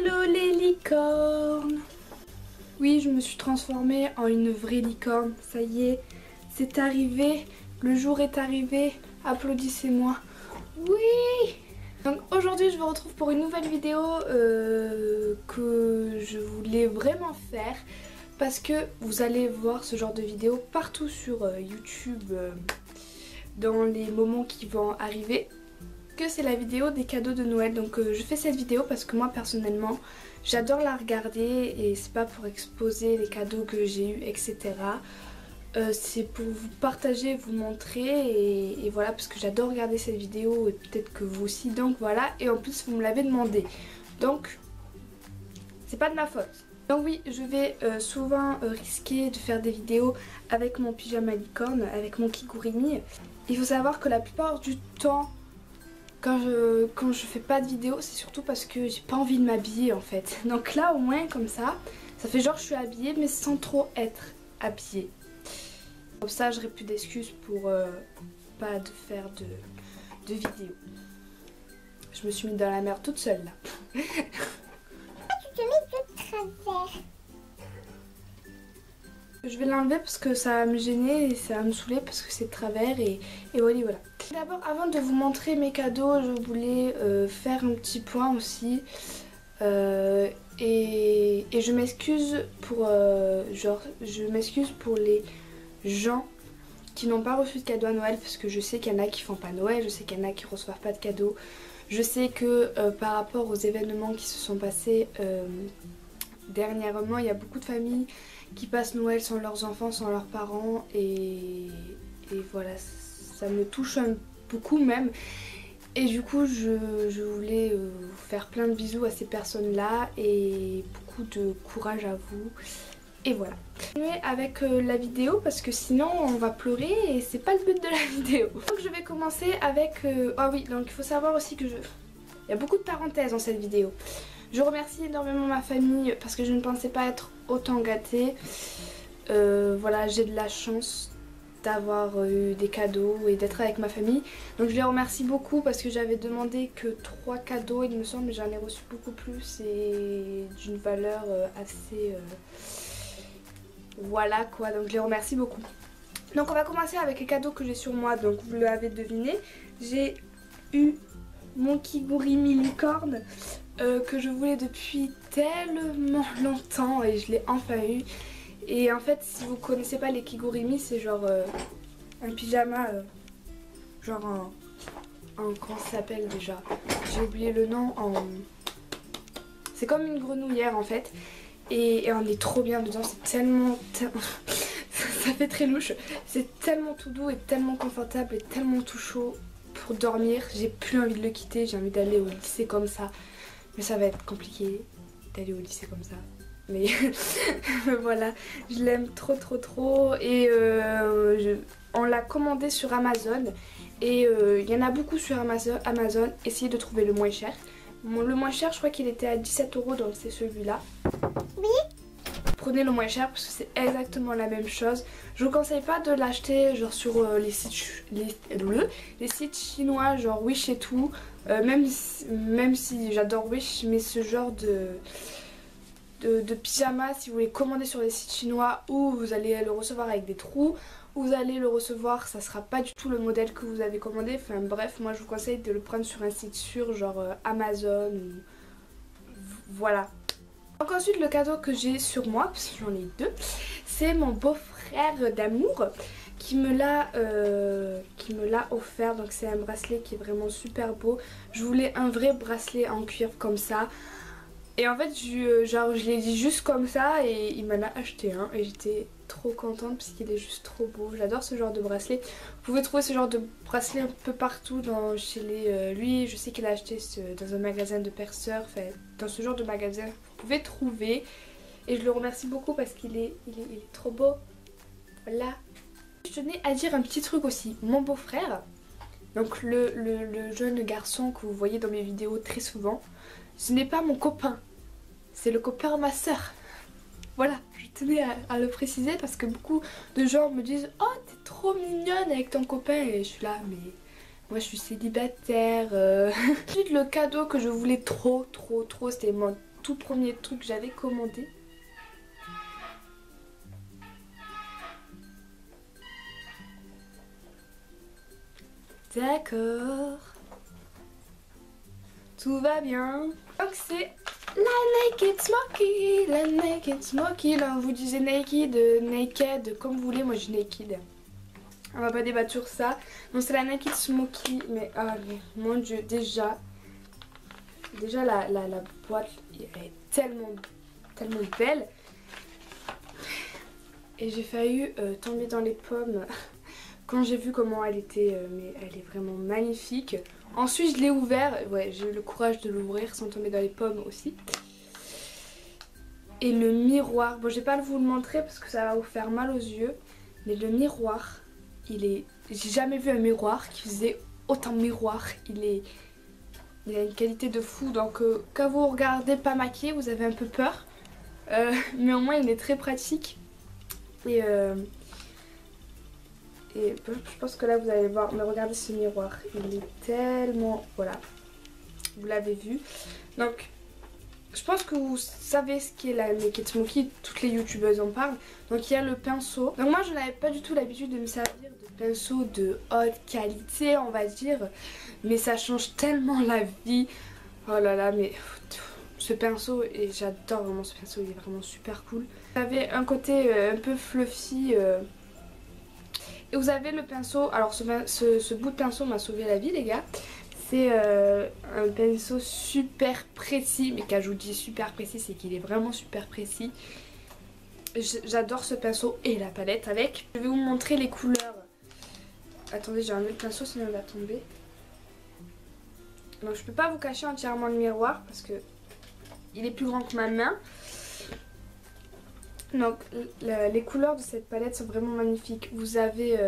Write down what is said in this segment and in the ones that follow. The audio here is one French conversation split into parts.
Hello les licornes! Oui, je me suis transformée en une vraie licorne. Ça y est, c'est arrivé. Le jour est arrivé. Applaudissez-moi. Oui! Donc aujourd'hui, je vous retrouve pour une nouvelle vidéo que je voulais vraiment faire. Parce que vous allez voir ce genre de vidéo partout sur YouTube dans les moments qui vont arriver. Que c'est la vidéo des cadeaux de Noël. Donc je fais cette vidéo parce que moi personnellement j'adore la regarder et c'est pas pour exposer les cadeaux que j'ai eu, etc. C'est pour vous partager, vous montrer et voilà, parce que j'adore regarder cette vidéo et peut-être que vous aussi. Donc voilà, et en plus vous me l'avez demandé, donc c'est pas de ma faute. Donc oui, je vais souvent risquer de faire des vidéos avec mon pyjama licorne, avec mon kigurumi. Il faut savoir que la plupart du temps quand je fais pas de vidéo, c'est surtout parce que j'ai pas envie de m'habiller en fait. Donc là au moins comme ça fait genre je suis habillée mais sans trop être habillée. Comme ça j'aurai plus d'excuses pour pas de faire de vidéo. Je me suis mis dans la merde toute seule là. Tu te mets de travers. Je vais l'enlever parce que ça va me gêner et ça va me saouler parce que c'est de travers et voilà. D'abord, avant de vous montrer mes cadeaux, je voulais faire un petit point aussi. Et je m'excuse pour pour les gens qui n'ont pas reçu de cadeaux à Noël, parce que je sais qu'il y en a qui font pas Noël, je sais qu'il y en a qui reçoivent pas de cadeaux. Je sais que par rapport aux événements qui se sont passés dernièrement, il y a beaucoup de familles qui passent Noël sans leurs enfants, sans leurs parents et voilà, ça me touche beaucoup même. Et du coup je voulais vous faire plein de bisous à ces personnes là et beaucoup de courage à vous. Et voilà. Je vais avec la vidéo parce que sinon on va pleurer et c'est pas le but de la vidéo. Donc je vais commencer avec... Ah oui, donc il faut savoir aussi que il y a beaucoup de parenthèses dans cette vidéo. Je remercie énormément ma famille parce que je ne pensais pas être autant gâtée. Voilà, j'ai de la chance d'avoir eu des cadeaux et d'être avec ma famille. Donc je les remercie beaucoup parce que j'avais demandé que 3 cadeaux il me semble, mais j'en ai reçu beaucoup plus et d'une valeur assez... Voilà quoi, donc je les remercie beaucoup. Donc on va commencer avec les cadeaux que j'ai sur moi. Donc vous l'avez deviné, j'ai eu mon kigurumi licorne que je voulais depuis tellement longtemps et je l'ai enfin eu. Et en fait, si vous connaissez pas les kigurumi, c'est genre un pyjama, genre en comment ça s'appelle déjà, j'ai oublié le nom, c'est comme une grenouillère en fait. Et on est trop bien dedans, c'est tellement ça fait très louche, c'est tellement tout doux et tellement confortable et tellement tout chaud pour dormir. J'ai plus envie de le quitter, j'ai envie d'aller au lycée comme ça. Mais ça va être compliqué d'aller au lycée comme ça. Mais voilà, je l'aime trop trop trop. Et on l'a commandé sur Amazon. Et il y en a beaucoup sur Amazon. Essayez de trouver le moins cher. Le moins cher, je crois qu'il était à 17 €, donc c'est celui-là. Oui. Prenez le moins cher parce que c'est exactement la même chose. Je vous conseille pas de l'acheter genre sur les sites chinois, genre Wish et tout. Même si j'adore Wish, mais ce genre de pyjama, si vous voulez commander sur les sites chinois où vous allez le recevoir avec des trous, où vous allez le recevoir, ça sera pas du tout le modèle que vous avez commandé. Enfin bref, moi je vous conseille de le prendre sur un site sûr, genre Amazon ou... Voilà. Donc ensuite le cadeau que j'ai sur moi, parce que j'en ai 2, c'est mon beau-frère d'amour qui me l'a offert. Donc c'est un bracelet qui est vraiment super beau. Je voulais un vrai bracelet en cuivre comme ça. Et en fait je l'ai dit juste comme ça et il m'en a acheté un et j'étais trop contente parce qu'il est juste trop beau. J'adore ce genre de bracelet. Vous pouvez trouver ce genre de bracelet un peu partout chez les... lui je sais qu'il a acheté dans un magasin de perceurs, enfin dans ce genre de magasin vous pouvez trouver. Et je le remercie beaucoup parce qu'il est trop beau. Voilà. Je tenais à dire un petit truc aussi. Mon beau-frère, donc le jeune garçon que vous voyez dans mes vidéos très souvent, ce n'est pas mon copain, c'est le copain de ma soeur. Voilà, je tenais à le préciser parce que beaucoup de gens me disent « Oh, t'es trop mignonne avec ton copain » et je suis là, mais moi je suis célibataire. Ensuite le cadeau que je voulais trop, c'était tout premier truc que j'avais commandé. D'accord. Tout va bien. Donc c'est la Naked Smoky. La Naked Smoky. Là, vous disiez naked, naked, comme vous voulez. Moi, je dis naked. On va pas débattre sur ça. Donc c'est la Naked Smoky. Mais, ah, mais mon dieu, déjà la boîte elle est tellement belle. Et j'ai failli tomber dans les pommes quand j'ai vu comment elle était. Mais elle est vraiment magnifique. Ensuite je l'ai ouvert. Ouais, j'ai eu le courage de l'ouvrir sans tomber dans les pommes aussi. Et le miroir. Bon, je vais pas vous le montrer parce que ça va vous faire mal aux yeux. Mais le miroir, il est... J'ai jamais vu un miroir qui faisait autant miroir. Il a une qualité de fou. Donc quand vous regardez pas maquillé, vous avez un peu peur. Mais au moins il est très pratique. Et je pense que là vous allez voir. Mais regardez ce miroir. Il est tellement... Voilà. Vous l'avez vu. Donc je pense que vous savez ce qu'est la Naked Smoky. Toutes les youtubeuses en parlent. Donc il y a le pinceau. Donc moi je n'avais pas du tout l'habitude de me servir de pinceau de haute qualité, on va dire. Mais ça change tellement la vie. Oh là là, mais ce pinceau, et j'adore vraiment ce pinceau, il est vraiment super cool. Vous avez un côté un peu fluffy. Et vous avez le pinceau. Alors ce bout de pinceau m'a sauvé la vie les gars. C'est un pinceau super précis. Mais quand je vous dis super précis, c'est qu'il est vraiment super précis. J'adore ce pinceau et la palette avec. Je vais vous montrer les couleurs. Attendez, j'ai enlevé le pinceau sinon il va tomber. Donc je peux pas vous cacher entièrement le miroir parce que il est plus grand que ma main. Donc les couleurs de cette palette sont vraiment magnifiques. Vous avez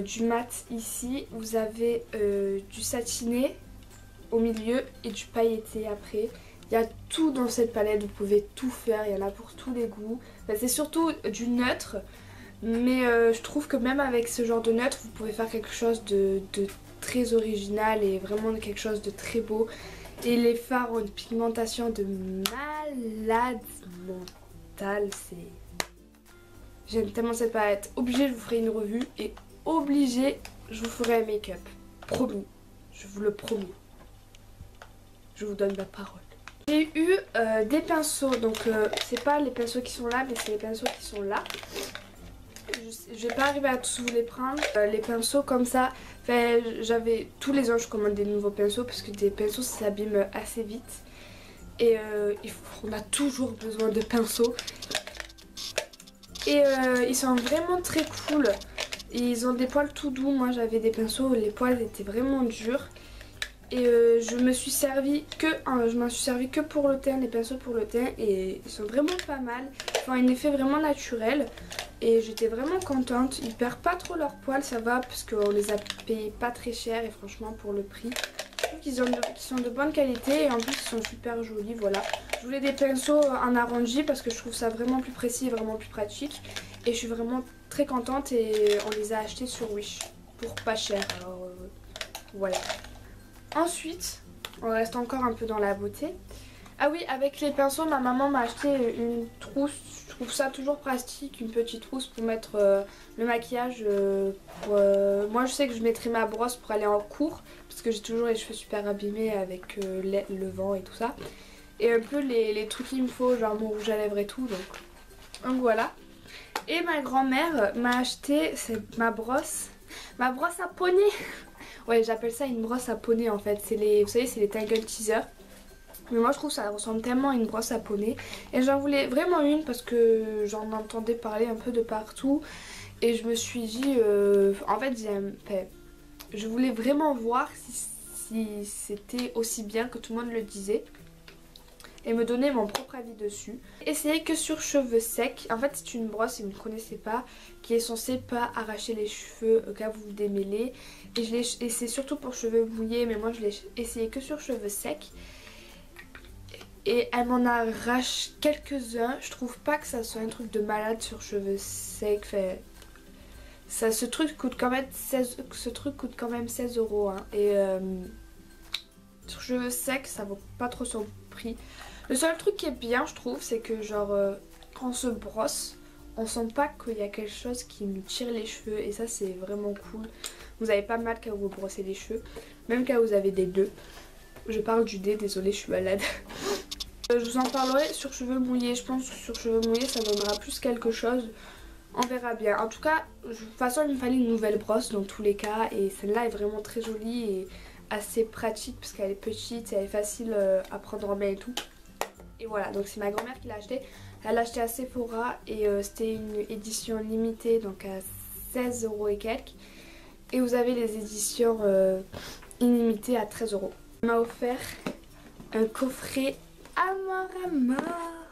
du mat ici, vous avez du satiné au milieu et du pailleté après. Il y a tout dans cette palette, vous pouvez tout faire, il y en a pour tous les goûts. Enfin, c'est surtout du neutre, mais je trouve que même avec ce genre de neutre, vous pouvez faire quelque chose de très original et vraiment quelque chose de très beau. Et les fards ont une pigmentation de malade mentale. J'aime tellement cette palette. Obligé, je vous ferai une revue et obligé, je vous ferai un make-up. Promis, je vous le promets. Je vous donne ma parole. J'ai eu des pinceaux, donc c'est pas les pinceaux qui sont là, mais c'est les pinceaux qui sont là. Je vais pas arriver à tous vous les prendre. Les pinceaux comme ça, j'avais tous les ans je commande des nouveaux pinceaux parce que des pinceaux ça s'abîme assez vite. Et on a toujours besoin de pinceaux. Et ils sont vraiment très cool. Ils ont des poils tout doux. Moi j'avais des pinceaux où les poils étaient vraiment durs. Et je m'en suis servi que pour le teint, les pinceaux pour le teint. Et ils sont vraiment pas mal. Ils font un effet vraiment naturel. Et j'étais vraiment contente. Ils perdent pas trop leurs poils, ça va, parce qu'on les a payés pas très cher. Et franchement pour le prix, je trouve qu'ils sont de bonne qualité. Et en plus ils sont super jolis, voilà. Je voulais des pinceaux en arrondi parce que je trouve ça vraiment plus précis et vraiment plus pratique. Et je suis vraiment très contente et on les a achetés sur Wish pour pas cher. Alors voilà. Ensuite, on reste encore un peu dans la beauté. Ah oui, avec les pinceaux, ma maman m'a acheté une trousse. Je trouve ça toujours pratique, une petite trousse pour mettre le maquillage. Moi, je sais que je mettrai ma brosse pour aller en cours parce que j'ai toujours les cheveux super abîmés avec le vent et tout ça. Et un peu les trucs qu'il me faut, genre mon rouge à lèvres et tout. Donc voilà. Et ma grand-mère m'a acheté ma brosse à poney. Ouais, j'appelle ça une brosse à poney en fait. Vous savez, c'est les Tangle Teaser. Mais moi je trouve que ça ressemble tellement à une brosse à poney. Et j'en voulais vraiment une parce que j'en entendais parler un peu de partout. Et je me suis dit, en fait, je voulais vraiment voir si c'était aussi bien que tout le monde le disait. Et me donner mon propre avis dessus. Essayez que sur cheveux secs. En fait c'est une brosse, si vous ne connaissez pas, qui est censée pas arracher les cheveux quand vous démêlez. Et c'est surtout pour cheveux mouillés, mais moi je l'ai essayé que sur cheveux secs. Et elle m'en arrache quelques-uns. Je trouve pas que ça soit un truc de malade sur cheveux secs. Ce truc coûte quand même 16 €. Hein. Et sur cheveux secs ça vaut pas trop son prix. Le seul truc qui est bien je trouve c'est que genre quand on se brosse on sent pas qu'il y a quelque chose qui nous tire les cheveux et ça c'est vraiment cool. Vous avez pas mal quand vous brossez les cheveux, même quand vous avez des nœuds. Je parle du nez, désolée je suis malade. Je vous en parlerai sur cheveux mouillés, je pense que sur cheveux mouillés ça donnera plus quelque chose. On verra bien. En tout cas, de toute façon il me fallait une nouvelle brosse dans tous les cas et celle-là est vraiment très jolie et assez pratique parce qu'elle est petite et elle est facile à prendre en main et tout. Et voilà, donc c'est ma grand-mère qui l'a acheté. Elle l'a acheté à Sephora et c'était une édition limitée donc à 16 € et quelques. Et vous avez les éditions illimitées à 13 €. Elle m'a offert un coffret Amour à mort.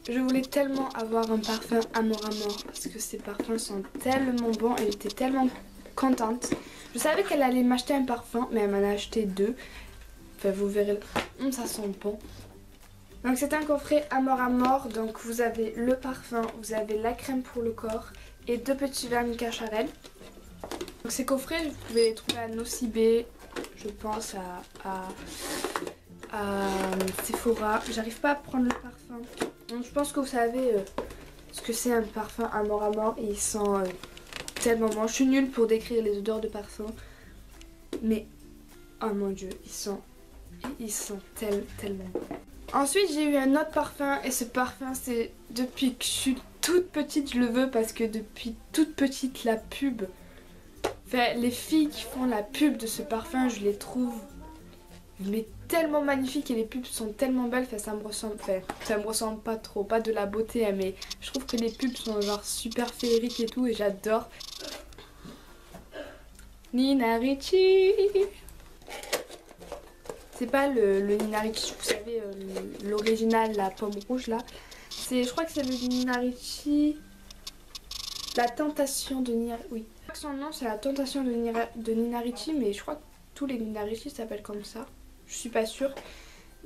Je voulais tellement avoir un parfum Amour à mort parce que ces parfums sont tellement bons et j'étais tellement contente. Je savais qu'elle allait m'acheter un parfum mais elle m'en a acheté deux. Enfin vous verrez, ça sent bon. Donc c'est un coffret Amour à mort, donc vous avez le parfum, vous avez la crème pour le corps et deux petits vernis Cacharel. Donc ces coffrets vous pouvez les trouver à Nocibé, je pense à Sephora. J'arrive pas à prendre le parfum. Donc je pense que vous savez ce que c'est un parfum Amour à mort et il sent tellement bon. Je suis nulle pour décrire les odeurs de parfum mais oh mon dieu ils sont tellement bons. Ensuite j'ai eu un autre parfum et ce parfum c'est depuis que je suis toute petite je le veux parce que depuis toute petite la pub, enfin les filles qui font la pub de ce parfum je les trouve mais tellement magnifiques et les pubs sont tellement belles, enfin ça me ressemble pas trop, pas de la beauté hein, mais je trouve que les pubs sont genre super féeriques et tout et j'adore. Nina Ricci. C'est pas le Nina Ricci, vous savez, l'original, la pomme rouge là. Je crois que c'est le Nina Ricci. La tentation de Nina... Oui. Son nom c'est la tentation de Nina Ricci, mais je crois que tous les Nina Ricci s'appellent comme ça. Je suis pas sûre.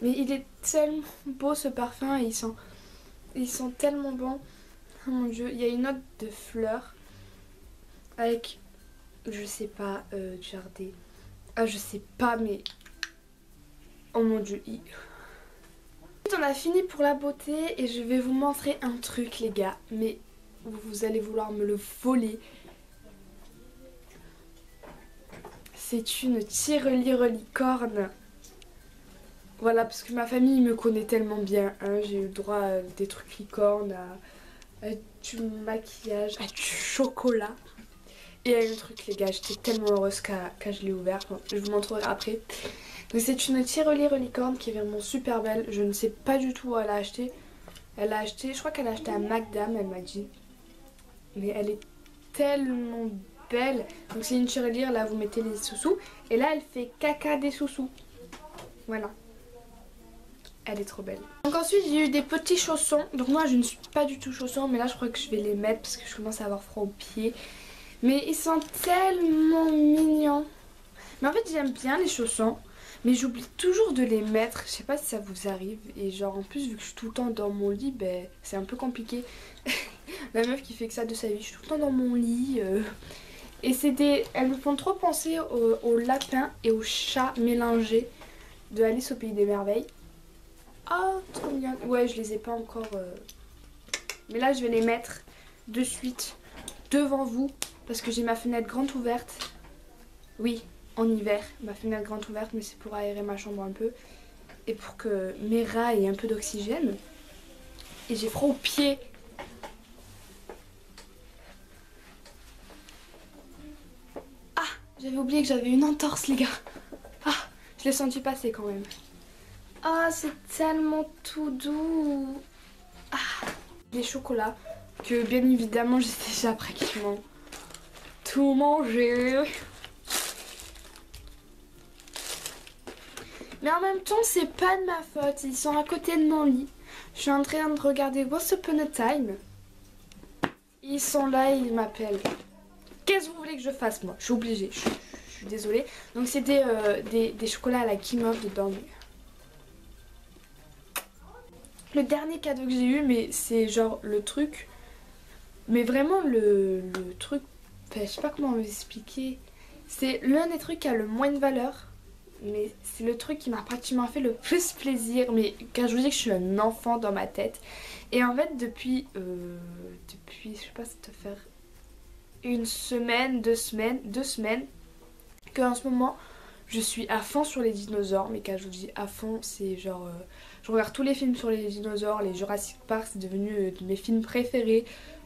Mais il est tellement beau ce parfum, et ils sont tellement bons. Oh mon dieu, il y a une note de fleurs avec, je sais pas, du jardin. Ah je sais pas mais... Oh mon dieu, on a fini pour la beauté et je vais vous montrer un truc les gars, mais vous allez vouloir me le voler. C'est une tirelire licorne. Voilà, parce que ma famille me connaît tellement bien, hein. J'ai eu le droit à des trucs licornes, à du maquillage, à du chocolat. Et à un truc les gars, j'étais tellement heureuse quand je l'ai ouvert, bon, je vous montrerai après. Donc c'est une tirelire licorne qui est vraiment super belle. Je ne sais pas du tout où elle a acheté. Elle a acheté, je crois qu'elle a acheté à McDam, elle m'a dit. Mais elle est tellement belle. Donc c'est une tirelire, là vous mettez les sous-sous. Et là elle fait caca des sous-sous. Voilà. Elle est trop belle. Donc ensuite j'ai eu des petits chaussons. Donc moi je ne suis pas du tout chaussons, mais là je crois que je vais les mettre parce que je commence à avoir froid aux pieds. Mais ils sont tellement mignons. Mais en fait j'aime bien les chaussons. Mais j'oublie toujours de les mettre, je sais pas si ça vous arrive. Et genre en plus vu que je suis tout le temps dans mon lit, ben c'est un peu compliqué. La meuf qui fait que ça de sa vie, je suis tout le temps dans mon lit. Et elles me font trop penser au lapin et au chat mélangés de Alice au Pays des Merveilles. Oh trop bien. Ouais je les ai pas encore. Mais là je vais les mettre de suite devant vous. Parce que j'ai ma fenêtre grande ouverte. Oui. En hiver, ma fenêtre grande ouverte, mais c'est pour aérer ma chambre un peu et pour que mes rats aient un peu d'oxygène. Et j'ai froid aux pieds. Ah, j'avais oublié que j'avais une entorse les gars. Ah, je l'ai senti passer quand même. Ah, c'est tellement tout doux. Ah, les chocolats que bien évidemment j'ai déjà pratiquement tout mangé. Mais en même temps, c'est pas de ma faute. Ils sont à côté de mon lit. Je suis en train de regarder Once Upon a Time. Ils sont là et ils m'appellent. Qu'est-ce que vous voulez que je fasse moi? Je suis obligée. Je suis désolée. Donc c'était des chocolats à la Kimov dedans. Le dernier cadeau que j'ai eu, mais c'est genre le truc. Mais vraiment le truc. Enfin, je sais pas comment vous expliquer. C'est l'un des trucs qui a le moins de valeur. mais c'est le truc qui m'a pratiquement fait le plus plaisir. Mais quand je vous dis que je suis un enfant dans ma tête. Et en fait depuis, je sais pas, ça doit faire une semaine, 2 semaines, qu'en ce moment je suis à fond sur les dinosaures. Mais quand je vous dis à fond, c'est genre je regarde tous les films sur les dinosaures. Les Jurassic Park, c'est devenu de mes films préférés.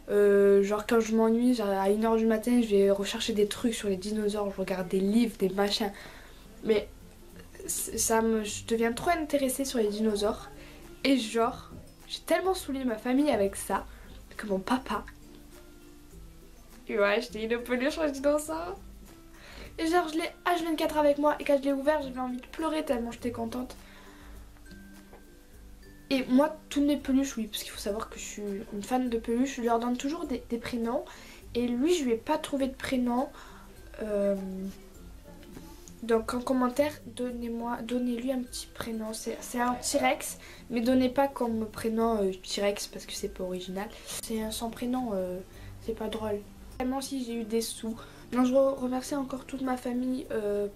Genre quand je m'ennuie, genre à 1h du matin, je vais rechercher des trucs sur les dinosaures, je regarde des livres, des machins. Mais je deviens trop intéressée sur les dinosaures. Et genre, j'ai tellement saoulé ma famille avec ça que mon papa, il m'a acheté une peluche sur les dinosaures. Et genre je l'ai H24 avec moi, et quand je l'ai ouvert, j'avais envie de pleurer tellement j'étais contente. Et moi, toutes mes peluches, oui, parce qu'il faut savoir que je suis une fan de peluches, je leur donne toujours des prénoms. Et lui, je lui ai pas trouvé de prénom. Donc en commentaire, donnez-lui un petit prénom. C'est un T-Rex, mais donnez pas comme prénom T-Rex parce que c'est pas original. C'est sans prénom, c'est pas drôle. Vraiment, si j'ai eu des sous. Non, je remercie encore toute ma famille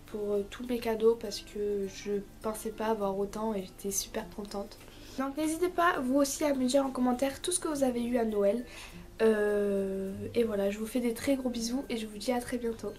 pour tous mes cadeaux parce que je pensais pas avoir autant et j'étais super contente. Donc n'hésitez pas vous aussi à me dire en commentaire tout ce que vous avez eu à Noël. Et voilà, je vous fais des très gros bisous et je vous dis à très bientôt.